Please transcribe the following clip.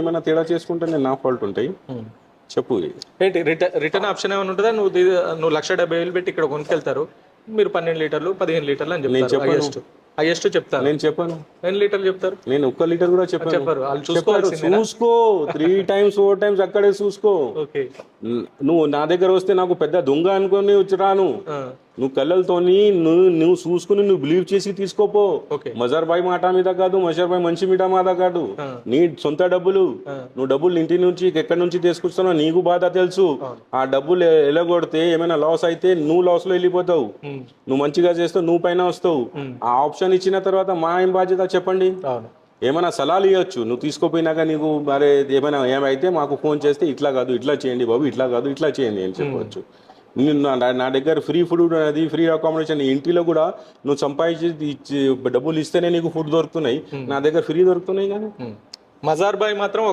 ఏమైనా తేడా చేసుకుంటే నేను నా ఫాల్ట్ ఉంటాయి చెప్పు. ఏంటి రిటర్న్ ఆప్షన్ ఏమైనా ఉంటుందా? నువ్వు 1,70,000 పెట్టి ఇక్కడ కొనుక్కెళ్తారు, మీరు 12 లీటర్లు 15 లీటర్లు అని చెప్తారు. హైయెస్ట్ చెప్తారు. నేను చెప్పాను. ఎన్ని లీటర్లు చెప్తారు? నేను 1 లీటర్ కూడా చెప్పాను. వాళ్ళు చూసుకో 3 times 4 times అక్కడే చూసుకో. నువ్వు నా దగ్గర వస్తే నాకు పెద్ద దొంగ అనుకొని వచ్చి రాను. నువ్వు కళ్ళతోని నువ్వు చూసుకుని నువ్వు బిలీవ్ చేసి తీసుకోపో. మజర్ బాయ్ మాట మీద కాదు, మజర్ బాయ్ మంచి మీద మాట కాదు. నీ సొంత డబ్బులు, నువ్వు డబ్బులు ఇంటి నుంచి ఎక్కడి నుంచి తీసుకొస్తున్నావు నీకు బాధ తెలుసు. ఆ డబ్బులు ఎలగొడితే ఏమైనా లాస్ అయితే నువ్వు లాస్ లో వెళ్ళిపోతావు. నువ్వు మంచిగా చేస్తావు, నువ్వు పైన వస్తావు. ఆ ఆప్షన్ ఇచ్చిన తర్వాత మా ఏం బాధ్యత చెప్పండి? ఏమైనా సలహాలు ఇవ్వచ్చు. నువ్వు తీసుకోపోయినాక నీకు మరే ఏమైతే మాకు ఫోన్ చేస్తే ఇట్లా కాదు ఇట్లా చేయండి బాబు, ఇట్లా కాదు ఇట్లా చేయండి అని చెప్పవచ్చు. నా దగ్గర ఫ్రీ ఫుడ్ ఉన్నది, ఫ్రీ అకామిడేషన్. ఇంటిలో కూడా నువ్వు సంపాదించి డబ్బులు ఇస్తేనే నీకు ఫుడ్ దొరుకుతున్నాయి. నా దగ్గర ఫ్రీ దొరుకుతున్నాయి. కానీ మజార్ బాయ్ మాత్రం